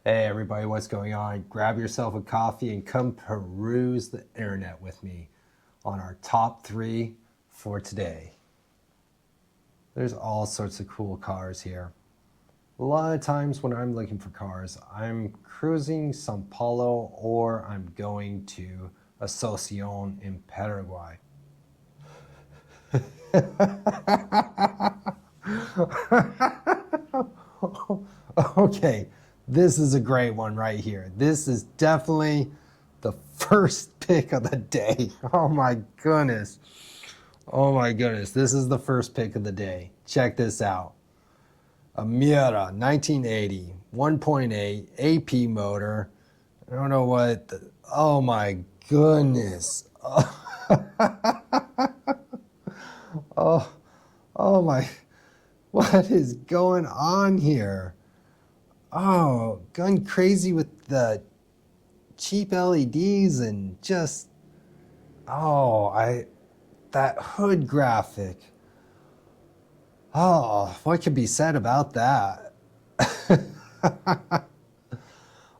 Hey everybody, what's going on? Grab yourself a coffee and come peruse the internet with me on our top 3 for today. There's all sorts of cool cars here. A lot of times when I'm looking for cars, I'm cruising Sao Paulo or I'm going to Asunción in Paraguay. Okay, this is a great one right here. This is definitely the first pick of the day. Oh my goodness. Oh my goodness. This is the first pick of the day. Check this out. A Miura 1980 1.8 AP motor. I don't know what. Oh my goodness. Oh, oh my. What is going on here? Oh, gone crazy with the cheap LEDs and just, that hood graphic. Oh, what could be said about that?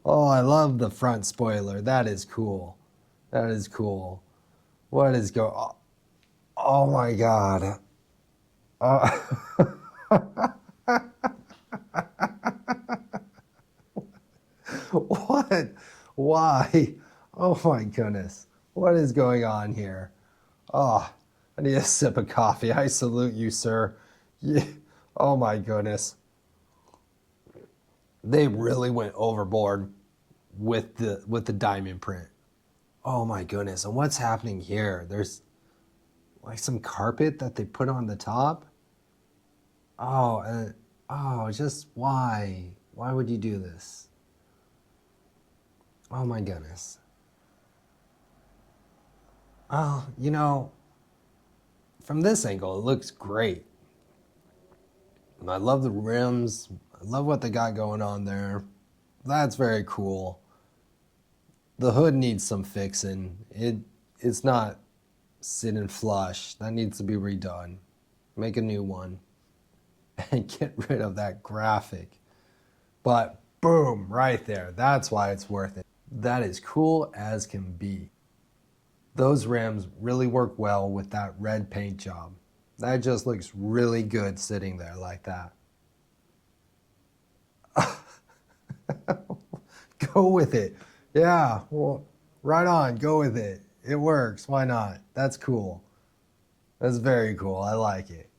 Oh, I love the front spoiler. That is cool. That is cool. What is oh my God. What? Why? Oh my goodness. What is going on here? Oh, I need a sip of coffee. I salute you, sir. Yeah. Oh my goodness. They really went overboard with the diamond print. Oh my goodness. And what's happening here? There's like some carpet that they put on the top. Just why? Why would you do this? Oh my goodness. Oh, from this angle, it looks great. And I love the rims. I love what they got going on there. That's very cool. The hood needs some fixing. It's not sitting flush. That needs to be redone. Make a new one. And get rid of that graphic. But boom, right there. That's why it's worth it. That is cool as can be. Those rims really work well with that red paint job. That just looks really good sitting there like that. Go with it. Yeah, well, right on, go with it. It works, why not? That's cool. That's very cool, I like it.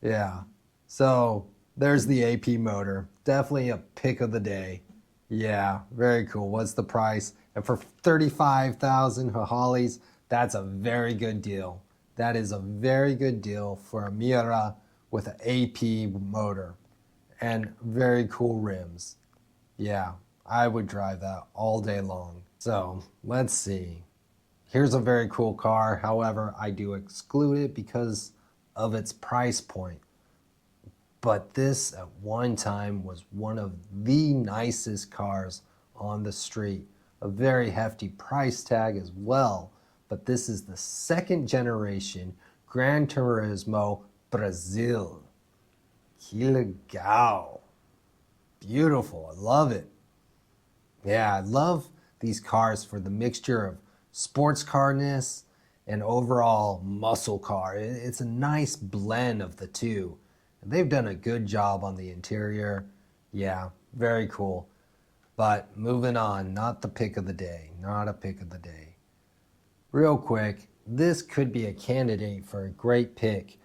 Yeah, so there's the AP motor. Definitely a pick of the day. Yeah, very cool. What's the price? And for 35,000 Hahalis, that's a very good deal. That is a very good deal for a Miura with an AP motor and very cool rims. Yeah, I would drive that all day long. So let's see. Here's a very cool car. However, I do exclude it because of its price point. But this at one time was one of the nicest cars on the street. A very hefty price tag as well. But this is the second generation Gran Turismo Brazil. Que legal. Beautiful, I love it. Yeah, I love these cars for the mixture of sports carness and overall muscle car. It's a nice blend of the two. They've done a good job on the interior. Yeah, very cool. But moving on, not the pick of the day. Not a pick of the day. Real quick, this could be a candidate for a great pick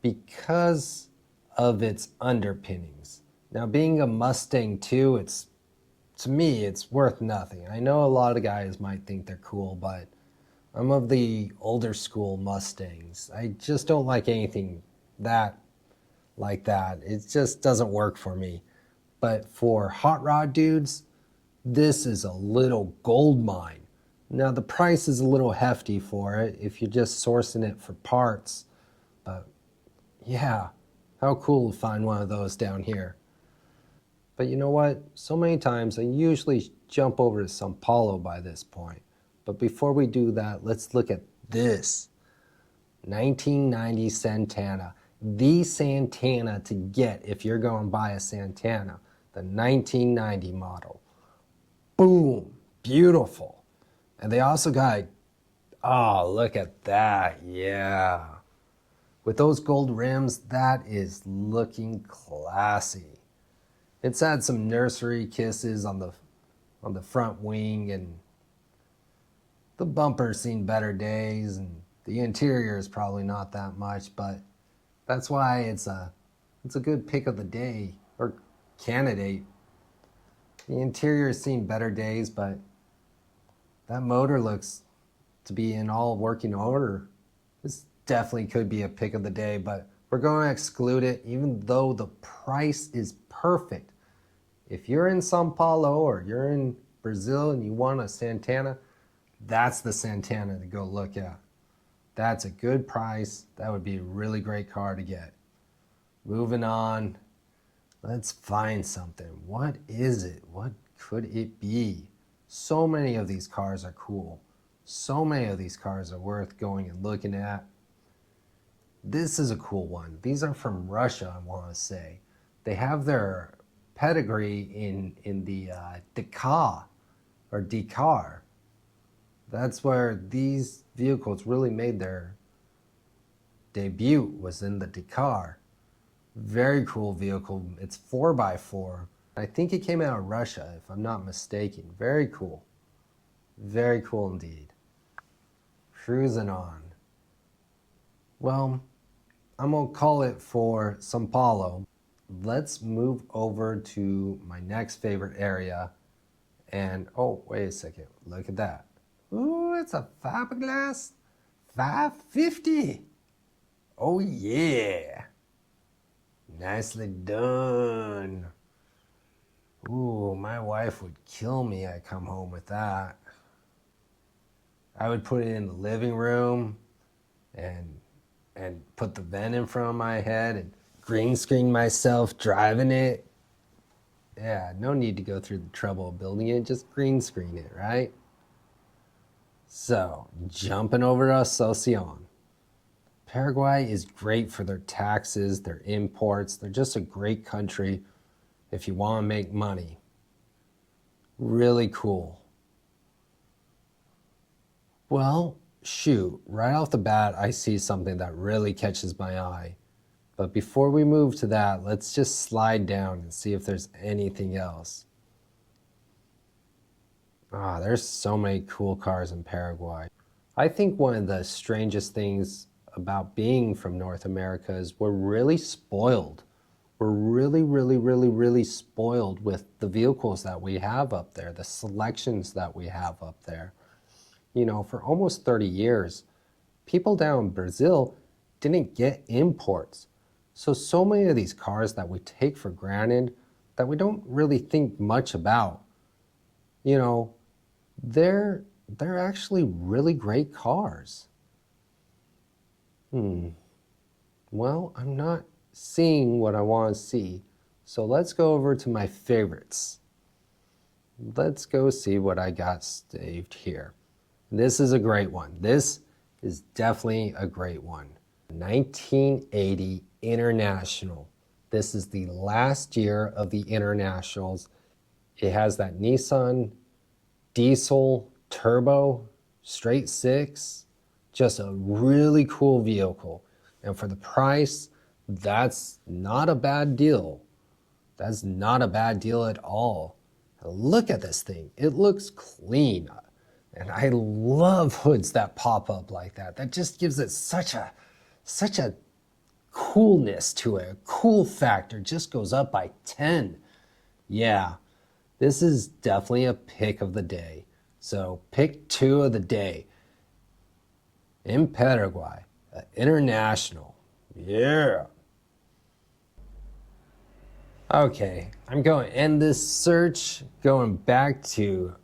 because of its underpinnings. Now, being a Mustang too, to me, it's worth nothing. I know a lot of guys might think they're cool, but I'm of the older school Mustangs. I just don't like anything like that. It just doesn't work for me. But for hot rod dudes, this is a little gold mine. Now the price is a little hefty for it if you're just sourcing it for parts. But yeah, how cool to find one of those down here. But you know what? So many times I usually jump over to Sao Paulo by this point. But before we do that, let's look at this. 1990 Santana. The Santana to get if you're going to buy a Santana. the 1990 model. Boom, beautiful. And they also got, oh, look at that, yeah. With those gold rims, that is looking classy. It's had some nursery kisses on the front wing, and the bumper's seen better days, and the interior is probably not that much, but that's why it's a good pick of the day, or candidate. The interior has seen better days, but that motor looks to be in all working order. This definitely could be a pick of the day, but we're going to exclude it even though the price is perfect. If you're in Sao Paulo or you're in Brazil and you want a Santana, that's the Santana to go look at. That's a good price. That would be a really great car to get. Moving on, let's find something. What is it? What could it be? So many of these cars are cool. So many of these cars are worth going and looking at. This is a cool one. These are from Russia, I want to say. They have their pedigree in the Dakar or Dakar. That's where these vehicles really made their debut, was in the Dakar. Very cool vehicle. It's 4x4. I think it came out of Russia, if I'm not mistaken. Very cool. Very cool indeed. Cruising on. Well, I'm gonna call it for Sao Paulo. Let's move over to my next favorite area. And, oh, wait a second. Look at that. Ooh, it's a fiberglass 550. Oh, yeah. Nicely done. Ooh, my wife would kill me. I come home with that. I would put it in the living room and put the vent in front of my head and green screen myself driving it. Yeah, no need to go through the trouble of building it. Just green screen it, right? So, jumping over to Asunción. Paraguay is great for their taxes, their imports. They're just a great country if you want to make money. Really cool. Well, shoot, right off the bat, I see something that really catches my eye. But before we move to that, let's just slide down and see if there's anything else. Ah, there's so many cool cars in Paraguay. I think one of the strangest things about being from North America is we're really spoiled. We're really spoiled with the vehicles that we have up there, the selections that we have up there. You know, for almost 30 years, people down in Brazil didn't get imports. So many of these cars that we take for granted, that we don't really think much about, you know, they're actually really great cars. Well, I'm not seeing what I want to see, so let's go over to my favorites. Let's go see what I got saved here. This is a great one. This is definitely a great one. 1980 International. This is the last year of the Internationals. It has that Nissan diesel turbo, straight six, just a really cool vehicle. And for the price, that's not a bad deal. That's not a bad deal at all. Look at this thing. It looks clean. And I love hoods that pop up like that. That just gives it such a coolness to it. A cool factor just goes up by 10. Yeah, this is definitely a pick of the day. So pick 2 of the day. In Paraguay, International. Yeah. Okay, I'm going to end this search going back to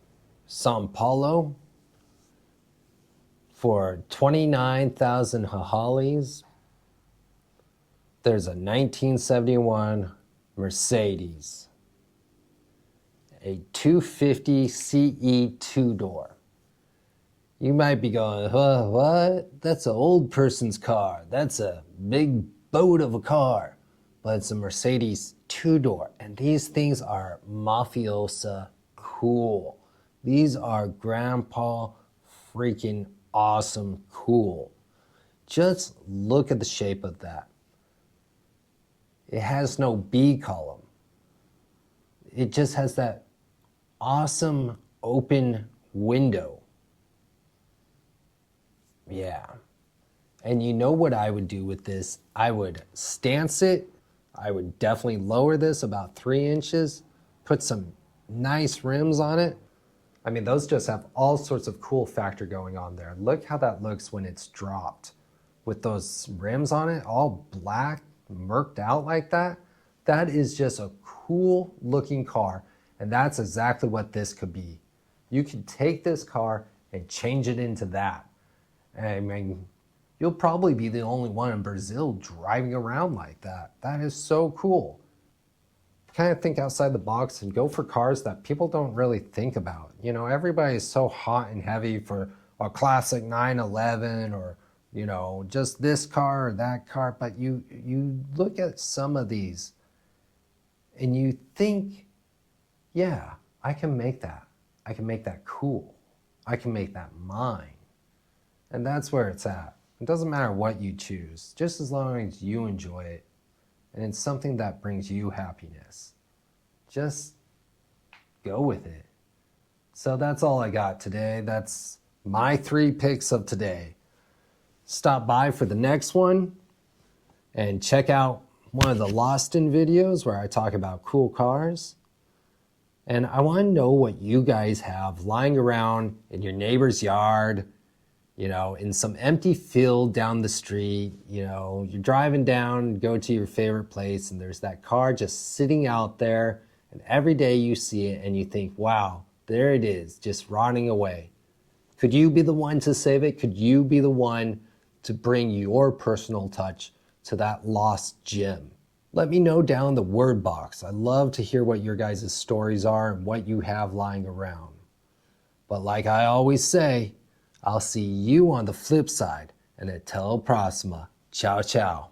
Sao Paulo for 29,000 hahalis. There's a 1971 Mercedes, a 250 CE 2-door. You might be going, what? That's an old person's car. That's a big boat of a car. But it's a Mercedes two-door, and these things are mafiosa cool. These are grandpa freaking awesome cool. Just look at the shape of that. It has no B column. It just has that awesome open window. Yeah. And you know what I would do with this? I would stance it. I would definitely lower this about 3 inches, put some nice rims on it. I mean, those just have all sorts of cool factor going on there. Look how that looks when it's dropped with those rims on it, all black, murked out like that. That is just a cool looking car. And that's exactly what this could be. You could take this car and change it into that. I mean, you'll probably be the only one in Brazil driving around like that. That is so cool. Kind of think outside the box and go for cars that people don't really think about. You know, everybody is so hot and heavy for a classic 911 or, you know, just this car or that car. But you look at some of these and you think, yeah, I can make that. I can make that cool. I can make that mine. And that's where it's at. It doesn't matter what you choose, just as long as you enjoy it and it's something that brings you happiness. Just go with it. So that's all I got today. That's my 3 picks of today. Stop by for the next one and check out one of the Lost in videos where I talk about cool cars. And I want to know what you guys have lying around in your neighbor's yard, you know, in some empty field down the street. You know, you're driving down, go to your favorite place, and there's that car just sitting out there, and every day you see it and you think, wow, there it is, just rotting away. Could you be the one to save it? Could you be the one to bring your personal touch to that lost gem? Let me know down in the word box. I love to hear what your guys' stories are and what you have lying around. But like I always say, I'll see you on the flip side, and until la próxima. Ciao, ciao.